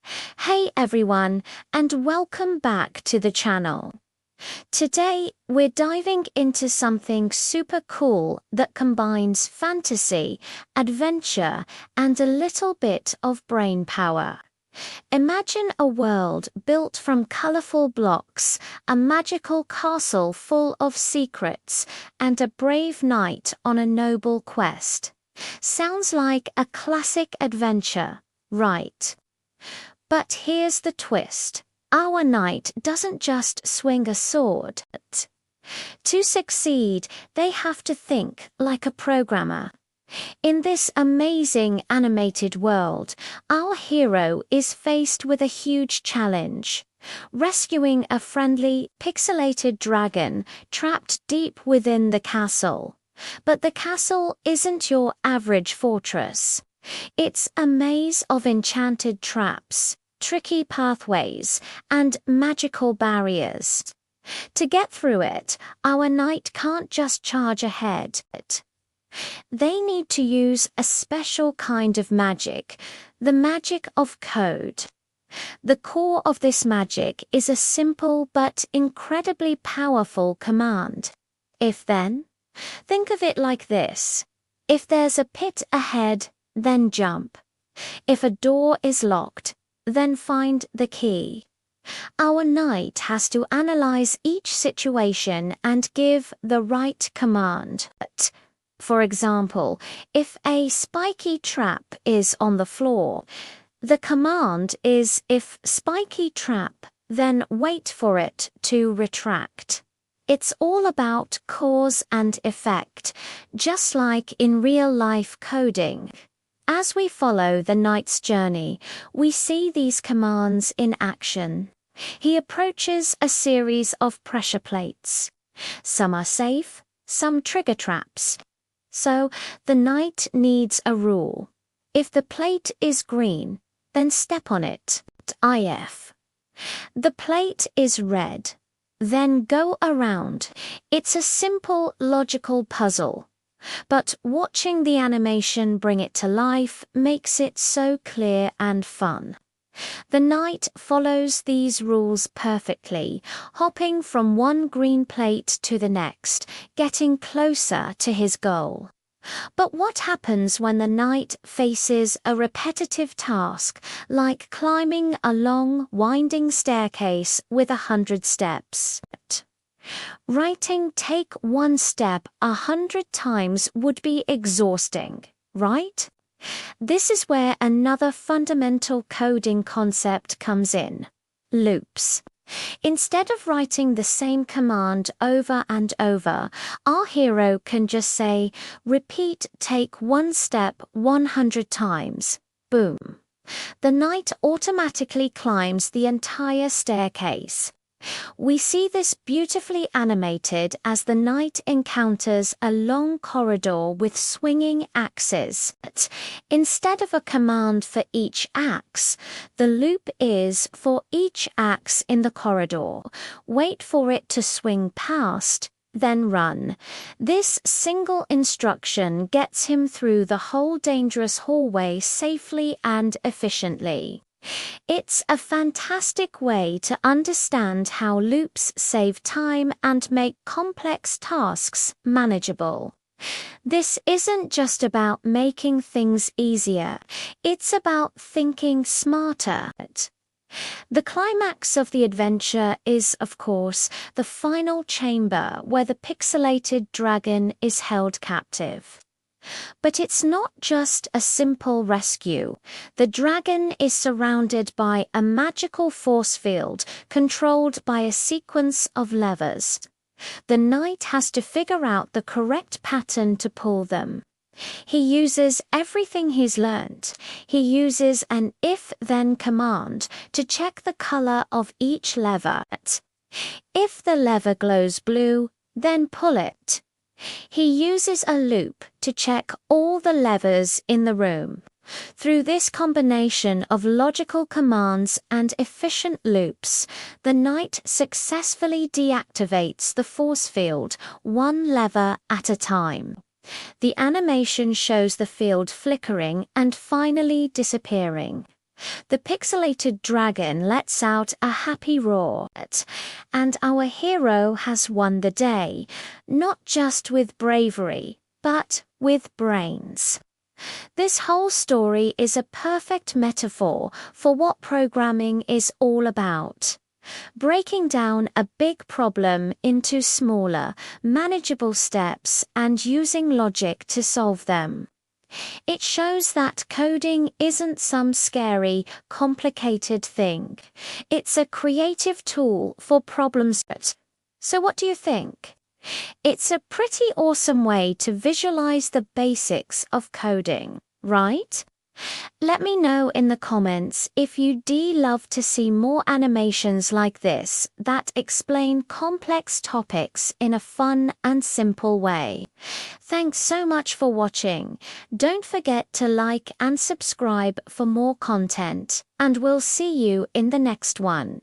Hey everyone, and welcome back to the channel. Today, we're diving into something super cool that combines fantasy, adventure, and a little bit of brain power. Imagine a world built from colorful blocks, a magical castle full of secrets, and a brave knight on a noble quest. Sounds like a classic adventure, right? But here's the twist. Our knight doesn't just swing a sword. To succeed, they have to think like a programmer. In this amazing animated world, our hero is faced with a huge challenge: rescuing a friendly, pixelated dragon trapped deep within the castle. But the castle isn't your average fortress. It's a maze of enchanted traps, tricky pathways, and magical barriers. To get through it, our knight can't just charge ahead. They need to use a special kind of magic, the magic of code. The core of this magic is a simple but incredibly powerful command. If then? Think of it like this. If there's a pit ahead, then jump. If a door is locked, then find the key. Our knight has to analyze each situation and give the right command. For example, if a spiky trap is on the floor, the command is if spiky trap, then wait for it to retract. It's all about cause and effect, just like in real-life coding. As we follow the knight's journey, we see these commands in action. He approaches a series of pressure plates. Some are safe, some trigger traps. So, the knight needs a rule. If the plate is green, then step on it. If the plate is red, then go around. It's a simple, logical puzzle. But watching the animation bring it to life makes it so clear and fun. The knight follows these rules perfectly, hopping from one green plate to the next, getting closer to his goal. But what happens when the knight faces a repetitive task, like climbing a long, winding staircase with 100 steps? Writing "take one step 100 times" would be exhausting, right? This is where another fundamental coding concept comes in: loops. Instead of writing the same command over and over, our hero can just say, "Repeat take one step 100 times. Boom. The knight automatically climbs the entire staircase. We see this beautifully animated as the knight encounters a long corridor with swinging axes. Instead of a command for each axe, the loop is for each axe in the corridor. Wait for it to swing past, then run. This single instruction gets him through the whole dangerous hallway safely and efficiently. It's a fantastic way to understand how loops save time and make complex tasks manageable. This isn't just about making things easier, it's about thinking smarter. The climax of the adventure is, of course, the final chamber where the pixelated dragon is held captive. But it's not just a simple rescue. The dragon is surrounded by a magical force field controlled by a sequence of levers. The knight has to figure out the correct pattern to pull them. He uses everything he's learned. He uses an if-then command to check the color of each lever. If the lever glows blue, then pull it. He uses a loop to check all the levers in the room. Through this combination of logical commands and efficient loops, the knight successfully deactivates the force field one lever at a time. The animation shows the field flickering and finally disappearing. The pixelated dragon lets out a happy roar, and our hero has won the day, not just with bravery, but with brains. This whole story is a perfect metaphor for what programming is all about. Breaking down a big problem into smaller, manageable steps and using logic to solve them. It shows that coding isn't some scary, complicated thing. It's a creative tool for problem solving. So what do you think? It's a pretty awesome way to visualize the basics of coding, right? Let me know in the comments if you'd love to see more animations like this that explain complex topics in a fun and simple way. Thanks so much for watching. Don't forget to like and subscribe for more content, and we'll see you in the next one.